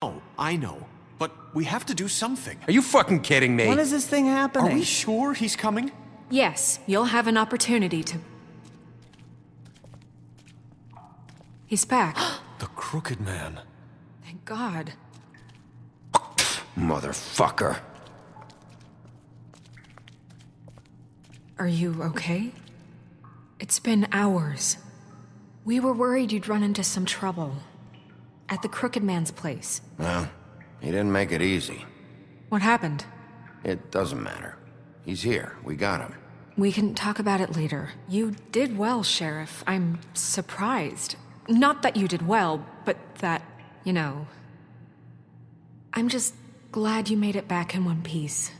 Oh, I know. But we have to do something. Are you fucking kidding me? When is this thing happening? Are we sure he's coming? Yes, you'll have an opportunity to... He's back. The Crooked Man. Thank God. Motherfucker. Are you okay? It's been hours. We were worried you'd run into some trouble. At the Crooked Man's place. Well, he didn't make it easy. What happened? It doesn't matter. He's here. We got him. We can talk about it later. You did well, Sheriff. I'm surprised. Not that you did well, but that, you know... I'm just glad you made it back in one piece.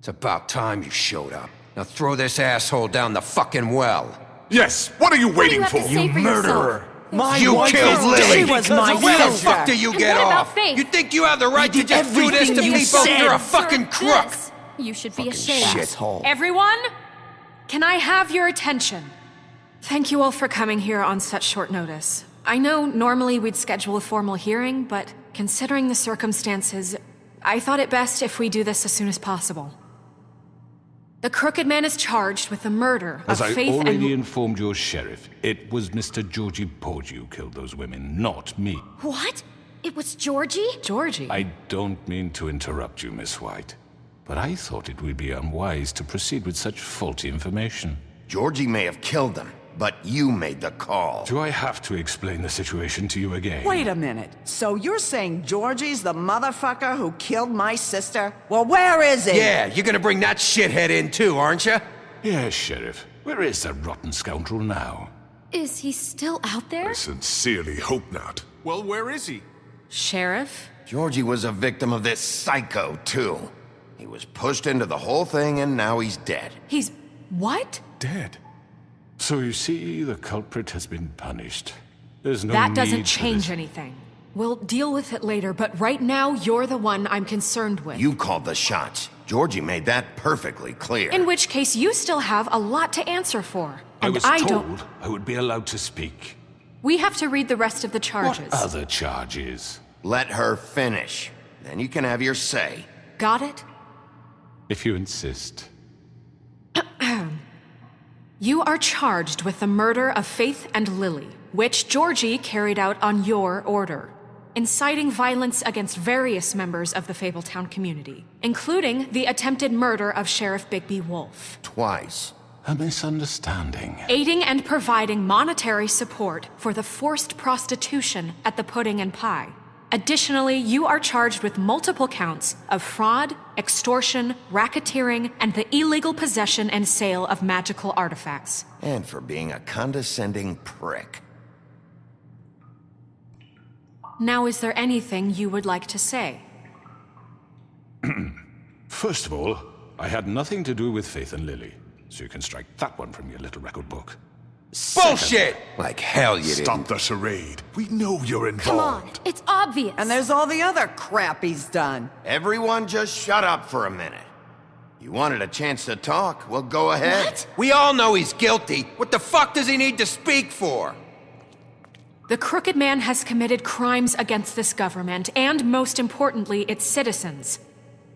It's about time you showed up. Now throw this asshole down the fucking well. Yes, what are you waiting for? You murderer! You killed Lily! She was my Where the sister. fuck do you get what about off? Faith? You think you have the right to just do this to everything you people? said. You're a fucking crook! This. You should be Fucking ashamed. shithole. Everyone, can I have your attention? Thank you all for coming here on such short notice. I know normally we'd schedule a formal hearing, but considering the circumstances, I thought it best if we do this as soon as possible. The Crooked Man is charged with the murder As of I Faith already and... informed your sheriff, it was Mr. Georgie Porgy who killed those women, not me. What? It was Georgie? Georgie? I don't mean to interrupt you, Miss White, but I thought it would be unwise to proceed with such faulty information. Georgie may have killed them, but you made the call. Do I have to explain the situation to you again? Wait a minute. So you're saying Georgie's the motherfucker who killed my sister? Well, where is he? Yeah, you're gonna bring that shithead in too, aren't you? Yes, Sheriff. Where is that rotten scoundrel now? Is he still out there? I sincerely hope not. Well, where is he? Sheriff? Georgie was a victim of this psycho, too. He was pushed into the whole thing, and now he's dead. He's... what? Dead. So you see, the culprit has been punished. There's no That need doesn't for change this. anything. We'll deal with it later, but right now, you're the one I'm concerned with. You called the shots. Georgie made that perfectly clear. In which case, you still have a lot to answer for. I And was don't... told I would be allowed to speak. We have to read the rest of the charges. What other charges? Let her finish. Then you can have your say. Got it? If you insist. You are charged with the murder of Faith and Lily, which Georgie carried out on your order, inciting violence against various members of the Fabletown community, including the attempted murder of Sheriff Bigby Wolf. Twice. A misunderstanding. Aiding and providing monetary support for the forced prostitution at the Pudding and Pie. Additionally, you are charged with multiple counts of fraud, extortion, racketeering, and the illegal possession and sale of magical artifacts. And for being a condescending prick. Now, is there anything you would like to say? First of all, I had nothing to do with Faith and Lily, so you can strike that one from your little record book. Bullshit! Like hell you Stop didn't. the charade. We know you're Come on, involved. it's obvious. And there's all the other crap he's done. Everyone just shut up for a minute. You wanted a chance to talk? Well, go ahead. What? We all know he's guilty. What the fuck does he need to speak for? The Crooked Man has committed crimes against this government and, most importantly, its citizens.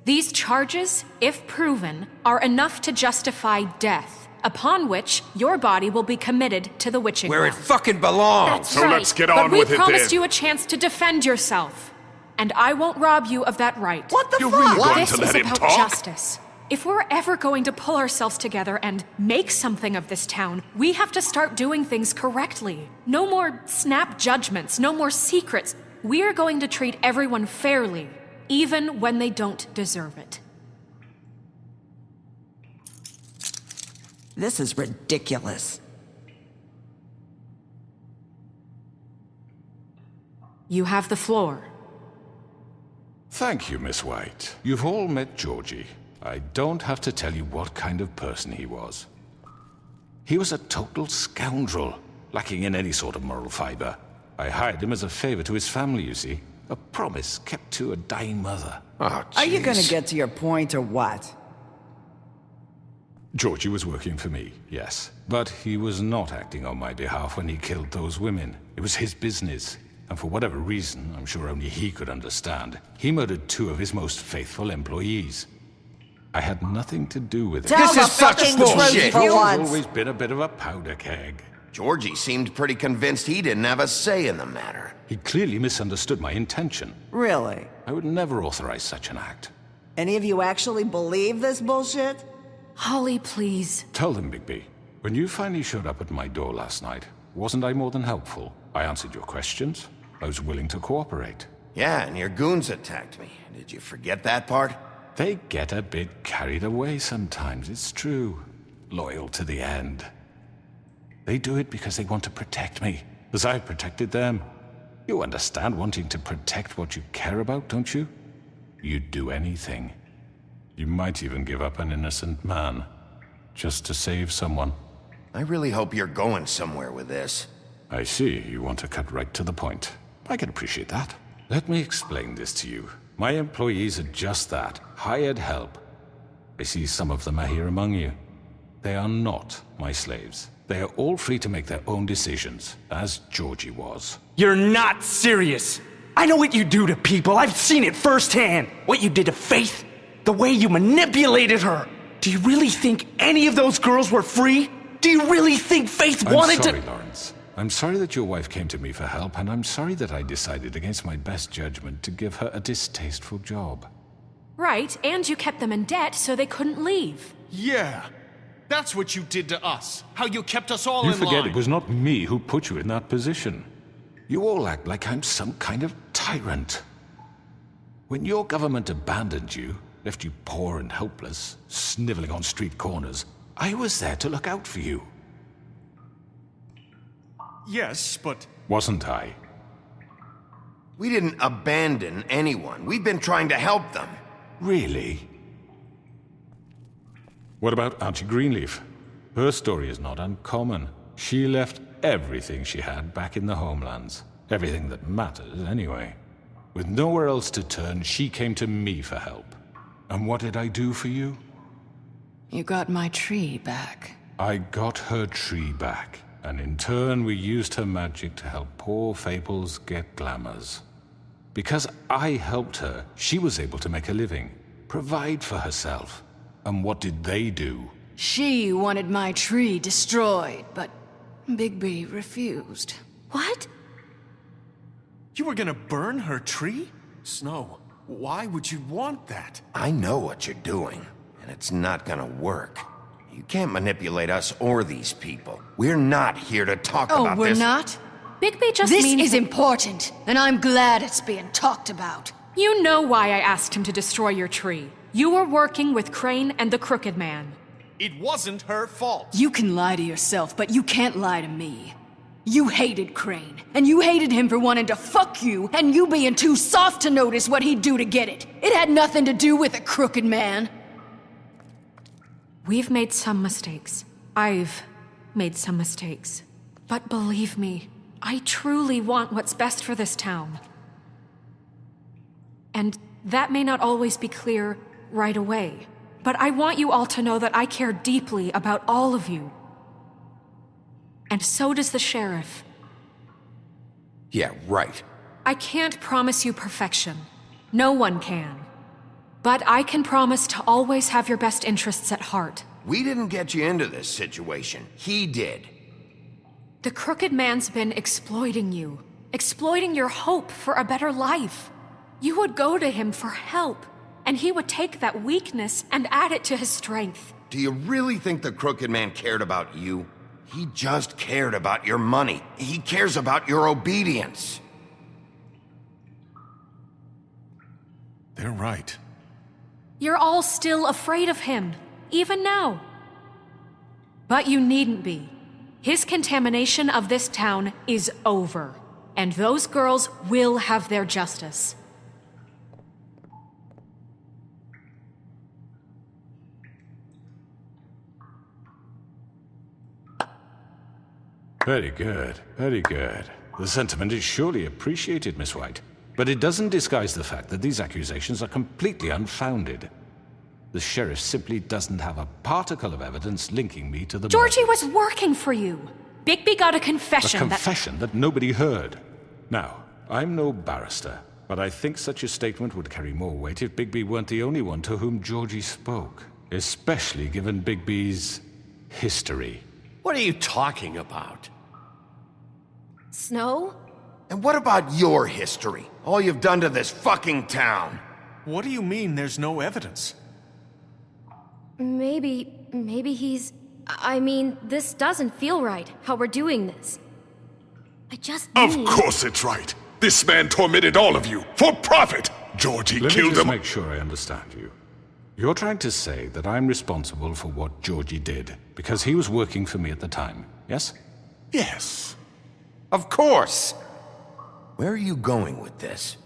These charges, if proven, are enough to justify death, upon which your body will be committed to the witching Where it well. fucking belongs. That's So right. let's get But on we with it promised then. you a chance to defend yourself, and I won't rob you of that right. What the You're fuck? really going This to is let him about talk? justice. If we're ever going to pull ourselves together and make something of this town, we have to start doing things correctly. No more snap judgments, no more secrets. We're going to treat everyone fairly, even when they don't deserve it. This is ridiculous. You have the floor. Thank you, Miss White. You've all met Georgie. I don't have to tell you what kind of person he was. He was a total scoundrel, lacking in any sort of moral fiber. I hired him as a favor to his family, you see. A promise kept to a dying mother. Oh, Are you gonna jeez. get to your point or what? Georgie was working for me, yes. But he was not acting on my behalf when he killed those women. It was his business. And for whatever reason, I'm sure only he could understand, he murdered 2 of his most faithful employees. I had nothing to do with it. Tell This the is such fucking bullshit. truth for He's once. always been a bit of a powder keg. Georgie seemed pretty convinced he didn't have a say in the matter. He clearly misunderstood my intention. Really? I would never authorize such an act. Any of you actually believe this bullshit? Holly, please. Tell them, Bigby. When you finally showed up at my door last night, wasn't I more than helpful? I answered your questions. I was willing to cooperate. Yeah, and your goons attacked me. Did you forget that part? They get a bit carried away sometimes, it's true. Loyal to the end. They do it because they want to protect me, as I've protected them. You understand wanting to protect what you care about, don't you? You'd do anything. You might even give up an innocent man, just to save someone. I really hope you're going somewhere with this. I see, you want to cut right to the point. I can appreciate that. Let me explain this to you. My employees are just that, hired help. I see some of them are here among you. They are not my slaves. They are all free to make their own decisions, as Georgie was. You're not serious. I know what you do to people. I've seen it firsthand. What you did to Faith. The way you manipulated her. Do you really think any of those girls were free? Do you really think Faith wanted I'm sorry, to— Lawrence. I'm sorry that your wife came to me for help, and I'm sorry that I decided against my best judgment to give her a distasteful job. Right, and you kept them in debt so they couldn't leave. Yeah. That's what you did to us. How you kept us all You in forget line. it was not me who put you in that position. You all act like I'm some kind of tyrant. When your government abandoned you, left you poor and helpless, sniveling on street corners, I was there to look out for you. Yes, but... Wasn't I? We didn't abandon anyone. We've been trying to help them. Really? What about Auntie Greenleaf? Her story is not uncommon. She left everything she had back in the homelands. Everything that matters, anyway. With nowhere else to turn, she came to me for help. And what did I do for you? You got my tree back. I got her tree back, and in turn we used her magic to help poor Fables get glamours. Because I helped her, she was able to make a living, provide for herself. And what did they do? She wanted my tree destroyed, but Bigby refused. What? You were gonna burn her tree? Snow, why would you want that? I know what you're doing, and it's not gonna work. You can't manipulate us or these people. We're not here to talk about Oh, we're this. not? Bigby just This means... is important, and I'm glad it's being talked about. You know why I asked him to destroy your tree. You were working with Crane and the Crooked Man. It wasn't her fault. You can lie to yourself, but you can't lie to me. You hated Crane, and you hated him for wanting to fuck you, and you being too soft to notice what he'd do to get it. It had nothing to do with a Crooked Man. We've made some mistakes. I've made some mistakes. But believe me, I truly want what's best for this town. And that may not always be clear right away. But I want you all to know that I care deeply about all of you. And so does the sheriff. Yeah, right. I can't promise you perfection. No one can. But I can promise to always have your best interests at heart. We didn't get you into this situation. He did. The Crooked Man's been exploiting you. Exploiting your hope for a better life. You would go to him for help, and he would take that weakness and add it to his strength. Do you really think the Crooked Man cared about you? He just cared about your money. He cares about your obedience. They're right. You're all still afraid of him, even now. But you needn't be. His contamination of this town is over, and those girls will have their justice. Very good, very good. The sentiment is surely appreciated, Miss White. But it doesn't disguise the fact that these accusations are completely unfounded. The sheriff simply doesn't have a particle of evidence linking me to the Georgie murder. was working for you. Bigby got a confession A confession that nobody heard. Now, I'm no barrister, but I think such a statement would carry more weight if Bigby weren't the only one to whom Georgie spoke, especially given Bigby's history. What are you talking about? Snow? And what about your history? All you've done to this fucking town? What do you mean there's no evidence? Maybe he's... I mean, this doesn't feel right, how we're doing this. I just Of need... course it's right. This man tormented all of you for profit. Georgie Let me killed just him. make sure I understand you. You're trying to say that I'm responsible for what Georgie did because he was working for me at the time, yes? Yes. Of course! Where are you going with this?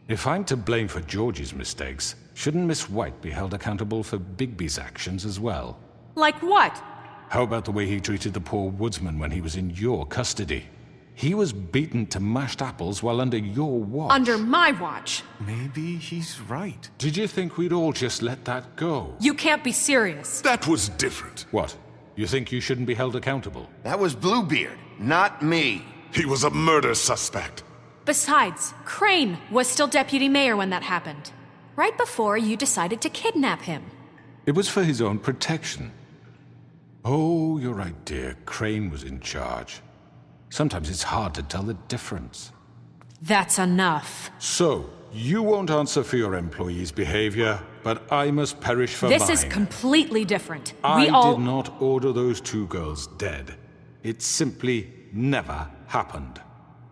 If I'm to blame for Georgie's mistakes, shouldn't Miss White be held accountable for Bigby's actions as well? Like what? How about the way he treated the poor woodsman when he was in your custody? He was beaten to mashed apples while under your watch. Under my watch. Maybe he's right. Did you think we'd all just let that go? You can't be serious. That was different. What? You think you shouldn't be held accountable? That was Bluebeard, not me. He was a murder suspect. Besides, Crane was still deputy mayor when that happened. Right before you decided to kidnap him. It was for his own protection. Oh, you're right, dear. Crane was in charge. Sometimes it's hard to tell the difference. That's enough. So, you won't answer for your employees' behavior, but I must perish for This mine. is completely different. I We all... did not order those two girls dead. It simply never happened.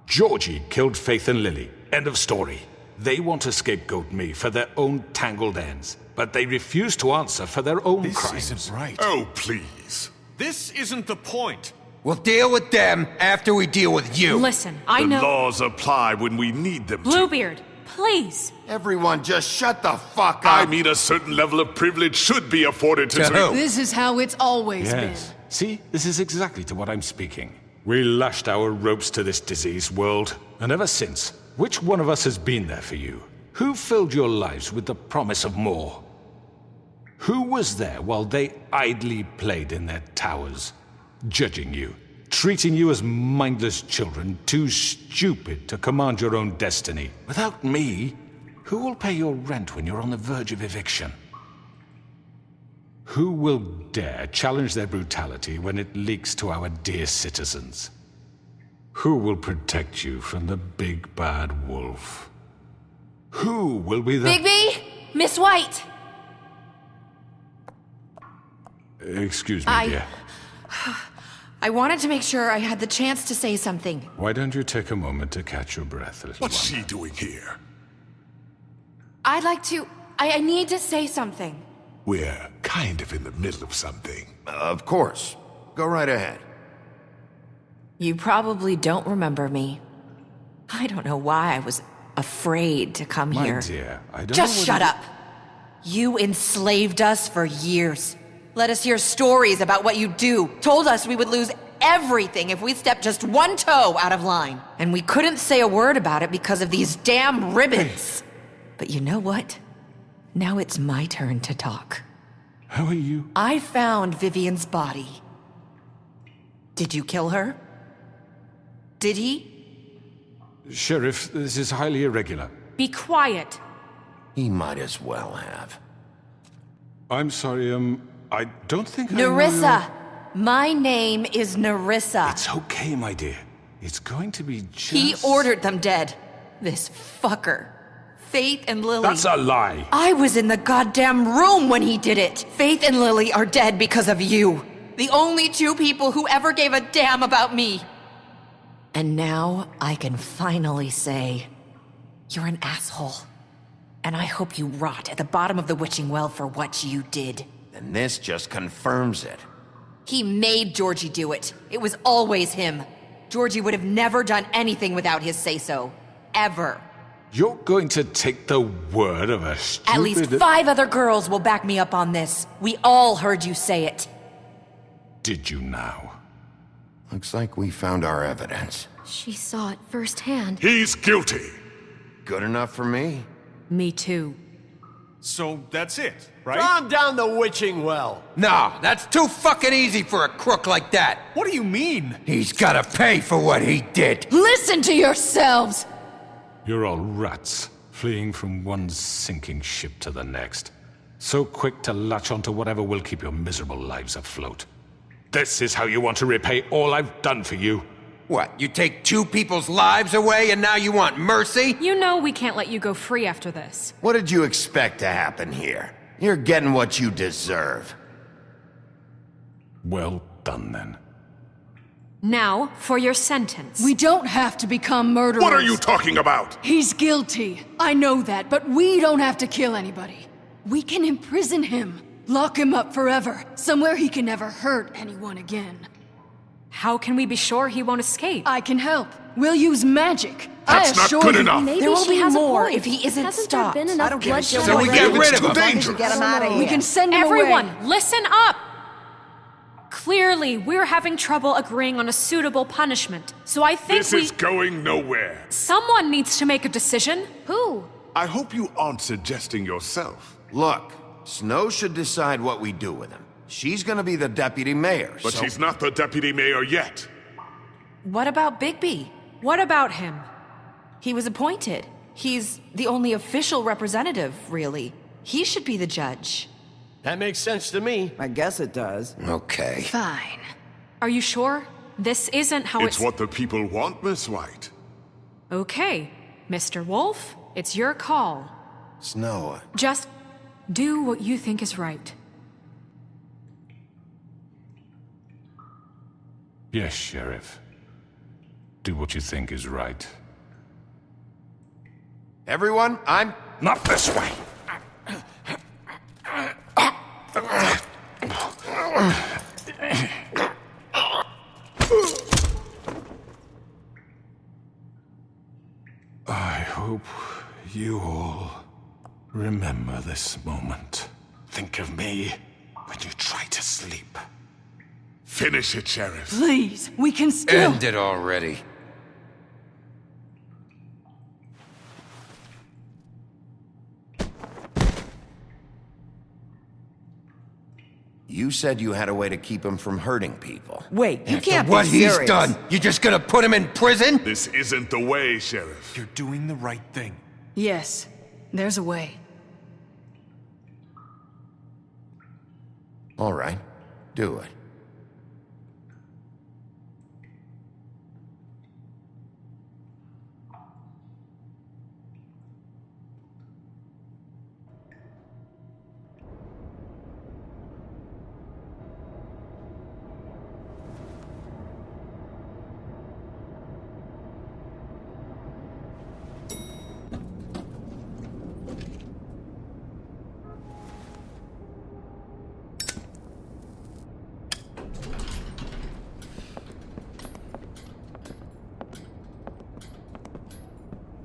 Georgie killed Faith and Lily. End of story. They want to scapegoat me for their own tangled ends, but they refuse to answer for their own This crimes. isn't right. Oh, please. This isn't the point. We'll deal with them after we deal with you. Listen, I The know... laws apply when we need them to. Bluebeard, please. Everyone just shut the fuck up. I mean, a certain level of privilege should be afforded to... To who? This is how it's always Yes. See, this is exactly to what I'm speaking. We lashed our ropes to this diseased world, and ever since, which one of us has been there for you? Who filled your lives with the promise of more? Who was there while they idly played in their towers, judging you, treating you as mindless children, too stupid to command your own destiny? Without me, who will pay your rent when you're on the verge of eviction? Who will dare challenge their brutality when it leaks to our dear citizens? Who will protect you from the big bad wolf? Who will be the... Bigby? Miss White! Excuse me, dear. I wanted to make sure I had the chance to say something. Why don't you take a moment to catch your breath, little What's one? she doing here? I'd like to... I need to say something. We're kind of in the middle of something. Of course. Go right ahead. You probably don't remember me. I don't know why I was afraid to come My here. dear, I don't know Just what shut it- up! You enslaved us for years. Let us hear stories about what you do. Told us we would lose everything if we stepped just one toe out of line. And we couldn't say a word about it because of these damn ribbons. But you know what? Now it's my turn to talk. How are you? I found Vivian's body. Did you kill her? Did he? Sheriff, this is highly irregular. Be quiet. He might as well have. I'm sorry, I don't think I know Nerissa! My name is Nerissa. It's okay, my dear. It's going to be just... He ordered them dead. This fucker. Faith and Lily. That's a lie! I was in the goddamn room when he did it. Faith and Lily are dead because of you. The only two people who ever gave a damn about me. And now I can finally say, you're an asshole. And I hope you rot at the bottom of the witching well for what you did. And this just confirms it. He made Georgie do it. It was always him. Georgie would have never done anything without his say-so. Ever. You're going to take the word of a stupid... At least 5 other girls will back me up on this. We all heard you say it. Did you now? Looks like we found our evidence. She saw it firsthand. He's guilty. Good enough for me. Me too. So that's it, right? Calm down the witching well. No, that's too fucking easy for a crook like that. What do you mean? He's gotta pay for what he did. Listen to yourselves! You're all rats, fleeing from one sinking ship to the next. So quick to latch onto whatever will keep your miserable lives afloat. This is how you want to repay all I've done for you? What, you take 2 people's lives away and now you want mercy? You know we can't let you go free after this. What did you expect to happen here? You're getting what you deserve. Well done, then. Now, for your sentence. We don't have to become murderers. What are you talking about? He's guilty. I know that, but we don't have to kill anybody. We can imprison him. Lock him up forever. Somewhere he can never hurt anyone again. How can we be sure he won't escape? I can help. We'll use magic. That's not good enough. Maybe There will she be has more a point. if he isn't Hasn't stopped. there been I enough don't give a shit. bloodshed So we what get you rid do, of him. as long as you Dangerous. get him out of here. We can send him Everyone, away. listen up! Clearly, we're having trouble agreeing on a suitable punishment, so I think This is going nowhere. Someone needs to make a decision. Who? I hope you aren't suggesting yourself. Look, Snow should decide what we do with him. She's gonna be the deputy mayor, But so... she's not the deputy mayor yet. What about Bigby? What about him? He was appointed. He's the only official representative, really. He should be the judge. That makes sense to me. I guess it does. Okay. Fine. Are you sure? This isn't how It's what the people want, Miss White. Okay, Mr. Wolf, it's your call. Snow, Just do what you think is right. Yes, Sheriff. Do what you think is right. everyone, I'm... Not this way! I hope you all remember this moment. Think of me when you try to sleep. Finish it, Sheriff. Please, we can still... End it already. You said you had a way to keep him from hurting people. Wait, you After can't what be he's serious. done, you're just gonna put him in prison? This isn't the way, Sheriff. You're doing the right thing. Yes, there's a way. All right, do it.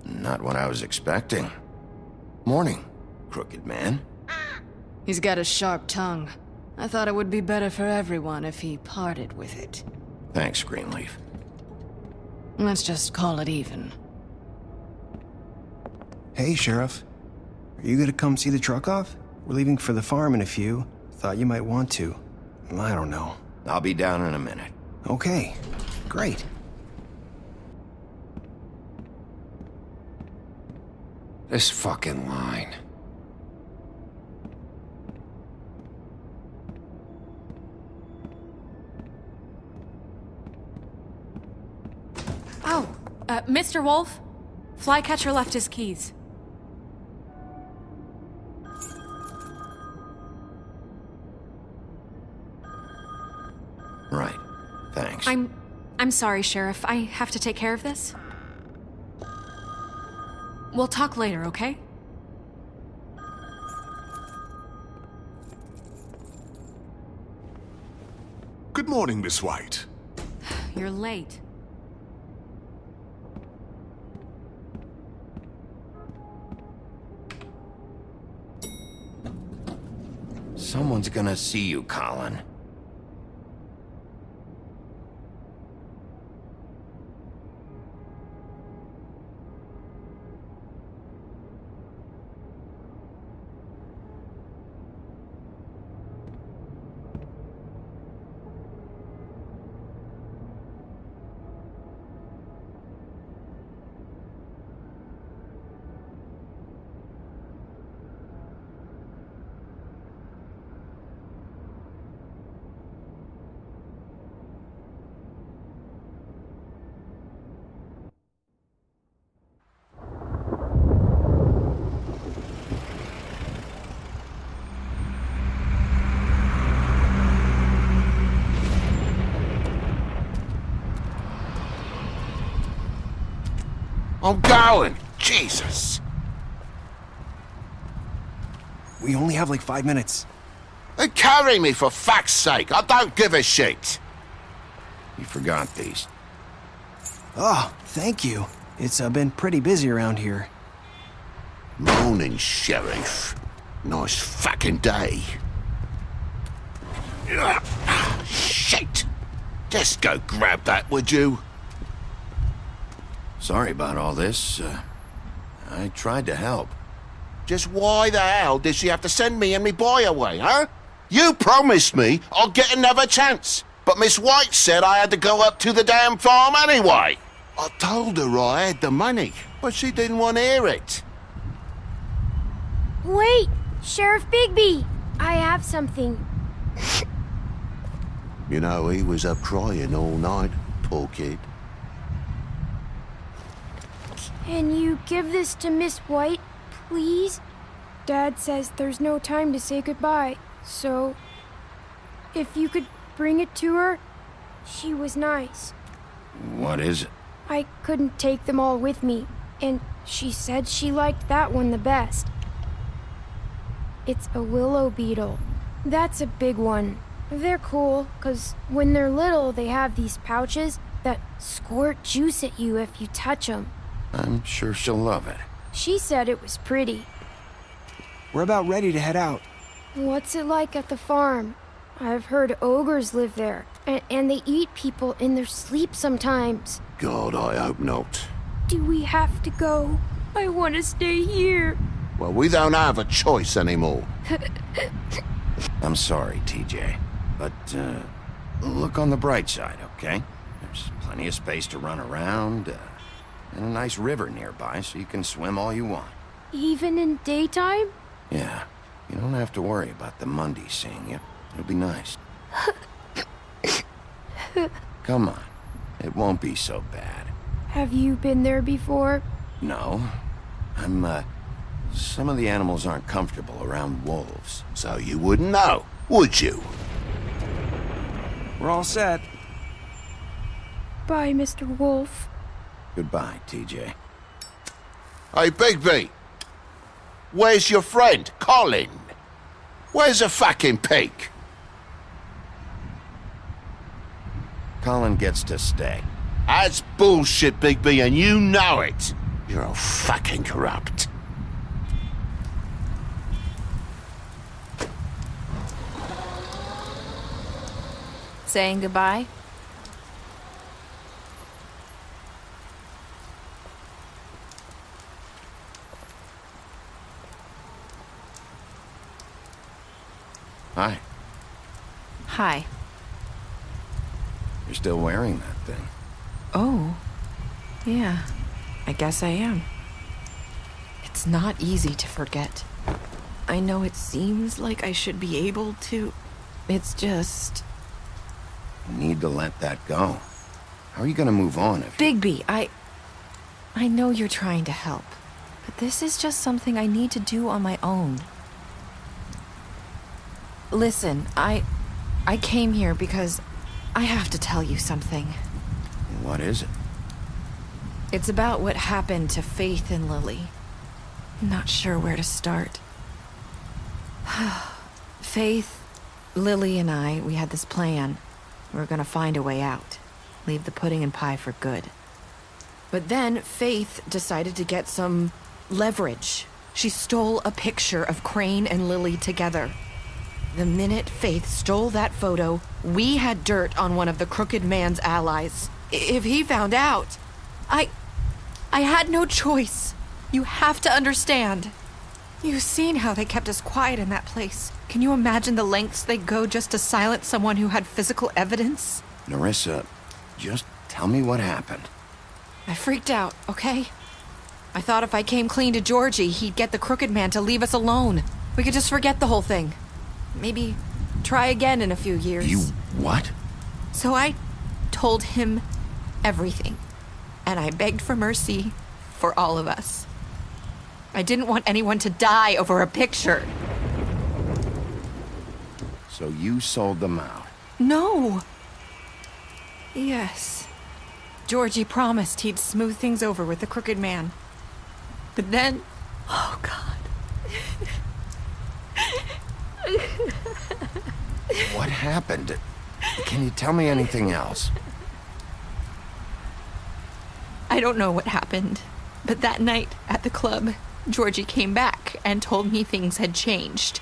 Not what I was expecting. Morning, crooked man. He's got a sharp tongue. I thought it would be better for everyone if he parted with it. Thanks, Greenleaf. Let's just call it even. Hey, Sheriff. Are you gonna come see the truck off? We're leaving for the farm in a few. Thought you might want to. I don't know. I'll be down in a minute. Okay, great. This fucking line. Oh, Mr. Wolf, Flycatcher left his keys. Right. Thanks. I'm sorry, Sheriff. I have to take care of this. We'll talk later, okay? Good morning, Miss White. You're late. Someone's gonna see you, Colin. I'm going. Jesus. We only have like 5 minutes. Then carry me for fuck's sake. I don't give a shit. You forgot these. Oh, thank you. It's been pretty busy around here. Morning, Sheriff. Nice fucking day. Ugh, shit. Just go grab that, would you? Sorry about all this. I tried to help. Just why the hell did she have to send me and me boy away, huh? You promised me I'd get another chance, but Miss White said I had to go up to the damn farm anyway. I told her I had the money, but she didn't want to hear it. Wait, Sheriff Bigby, I have something. You know, he was up crying all night, poor kid. Can you give this to Miss White, please? Dad says there's no time to say goodbye, so if you could bring it to her, she was nice. What is it? I couldn't take them all with me, and she said she liked that one the best. It's a willow beetle. That's a big one. They're cool, 'cause when they're little, they have these pouches that squirt juice at you if you touch them. I'm sure she'll love it. She said it was pretty. We're about ready to head out. What's it like at the farm? I've heard ogres live there, and they eat people in their sleep sometimes. God, I hope not. Do we have to go? I want to stay here. Well, we don't have a choice anymore. I'm sorry, TJ. But, look on the bright side, okay? There's plenty of space to run around, and a nice river nearby so you can swim all you want. Even in daytime? Yeah, you don't have to worry about the Mundies seeing you. It'll be nice. Come on, it won't be so bad. Have you been there before? No, some of the animals aren't comfortable around wolves. So you wouldn't know, would you? We're all set. Bye, Mr. Wolf. Goodbye, TJ. Hey, Bigby. Where's your friend, Colin? Where's the fucking pig? Colin gets to stay. That's bullshit, Bigby, and you know it. You're all fucking corrupt. Saying goodbye? Hi. Hi. You're still wearing that thing. Oh, yeah, I guess I am. It's not easy to forget. I know it seems like I should be able to. It's just... You need to let that go. How are you gonna move on if... Bigby, I know you're trying to help, but this is just something I need to do on my own. Listen, I came here because I have to tell you something. What is it? It's about what happened to Faith and Lily. I'm not sure where to start. Faith, Lily, and I, we had this plan. We were gonna find a way out. Leave the pudding and pie for good. But then Faith decided to get some leverage. She stole a picture of Crane and Lily together. The minute Faith stole that photo, we had dirt on one of the crooked man's allies. If he found out, I had no choice. You have to understand. You've seen how they kept us quiet in that place. Can you imagine the lengths they go just to silence someone who had physical evidence? Nerissa, just tell me what happened. I freaked out, okay? I thought if I came clean to Georgie, he'd get the crooked man to leave us alone. We could just forget the whole thing. Maybe try again in a few years. You what? So I told him everything. And I begged for mercy for all of us. I didn't want anyone to die over a picture. So you sold them out? No. Yes. Georgie promised he'd smooth things over with the crooked man. But then... Oh, God. What happened? Can you tell me anything else? I don't know what happened, but that night at the club, Georgie came back and told me things had changed.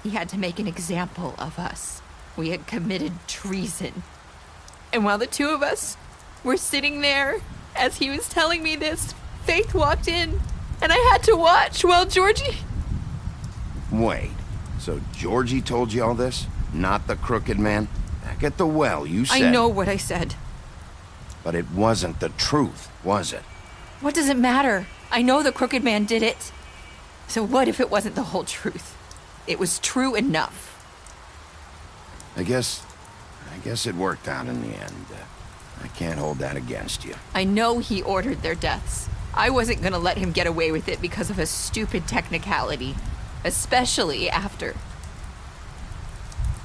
He had to make an example of us. We had committed treason. And while the two of us were sitting there, as he was telling me this, Faith walked in, and I had to watch while Georgie... Wait, so Georgie told you all this? Not the crooked man? Back at the well, you said... I know what I said. But it wasn't the truth, was it? What does it matter? I know the crooked man did it. So what if it wasn't the whole truth? It was true enough. I guess it worked out in the end. I can't hold that against you. I know he ordered their deaths. I wasn't gonna let him get away with it because of a stupid technicality. Especially after...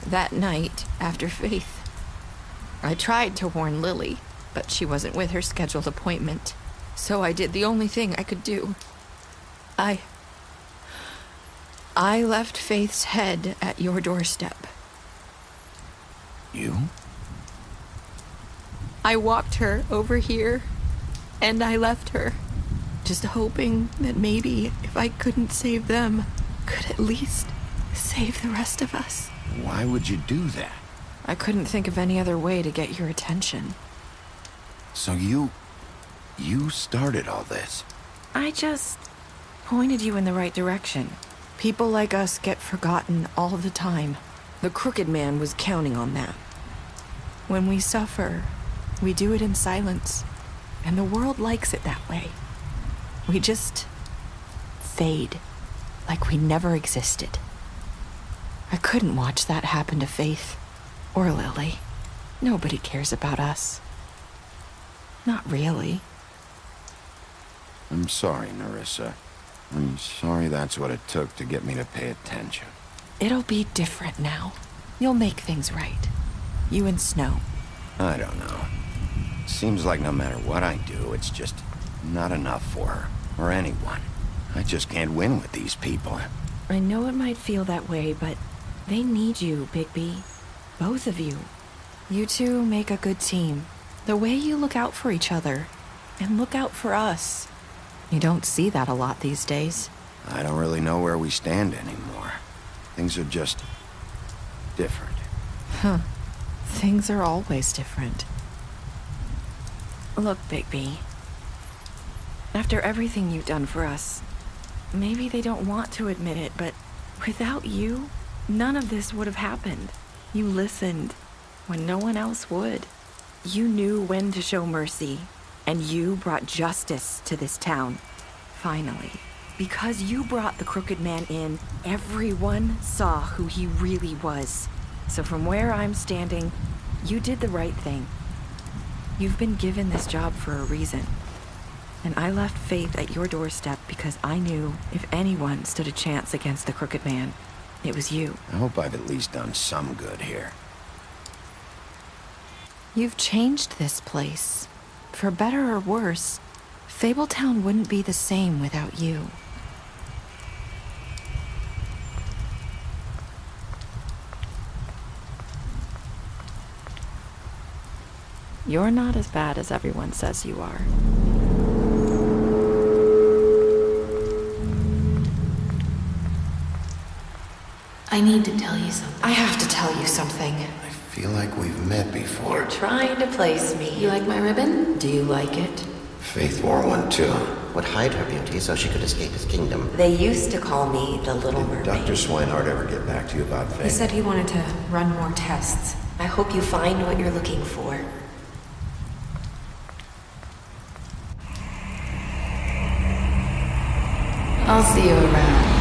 that night, after Faith. I tried to warn Lily, but she wasn't with her scheduled appointment. So I did the only thing I could do. I left Faith's head at your doorstep. You? I walked her over here, and I left her, just hoping that maybe if I couldn't save them, could at least save the rest of us. Why would you do that? I couldn't think of any other way to get your attention. So you started all this? I just pointed you in the right direction. People like us get forgotten all the time. The crooked man was counting on that. When we suffer, we do it in silence, and the world likes it that way. We just fade, like we never existed. I couldn't watch that happen to Faith, or Lily. Nobody cares about us. Not really. I'm sorry, Nerissa. I'm sorry that's what it took to get me to pay attention. It'll be different now. You'll make things right. You and Snow. I don't know. Seems like no matter what I do, it's just not enough for her, or anyone. I just can't win with these people. I know it might feel that way, but they need you, Bigby. Both of you. You two make a good team. The way you look out for each other, and look out for us. You don't see that a lot these days. I don't really know where we stand anymore. Things are just different. Huh. Things are always different. Look, Bigby. After everything you've done for us, maybe they don't want to admit it, but without you, none of this would have happened. You listened when no one else would. You knew when to show mercy, and you brought justice to this town. Finally. Because you brought the crooked man in, everyone saw who he really was. So from where I'm standing, you did the right thing. You've been given this job for a reason. And I left Faith at your doorstep because I knew if anyone stood a chance against the crooked man, it was you. I hope I've at least done some good here. You've changed this place. For better or worse, Fabletown wouldn't be the same without you. You're not as bad as everyone says you are. I need to tell you something. I have to tell you something. I feel like we've met before. You're trying to place me. You like my ribbon? Do you like it? Faith wore one too. Would hide her beauty so she could escape his kingdom. They used to call me the Little Mermaid. Dr. Swinehart ever get back to you about Faith? He said he wanted to run more tests. I hope you find what you're looking for. I'll see you around.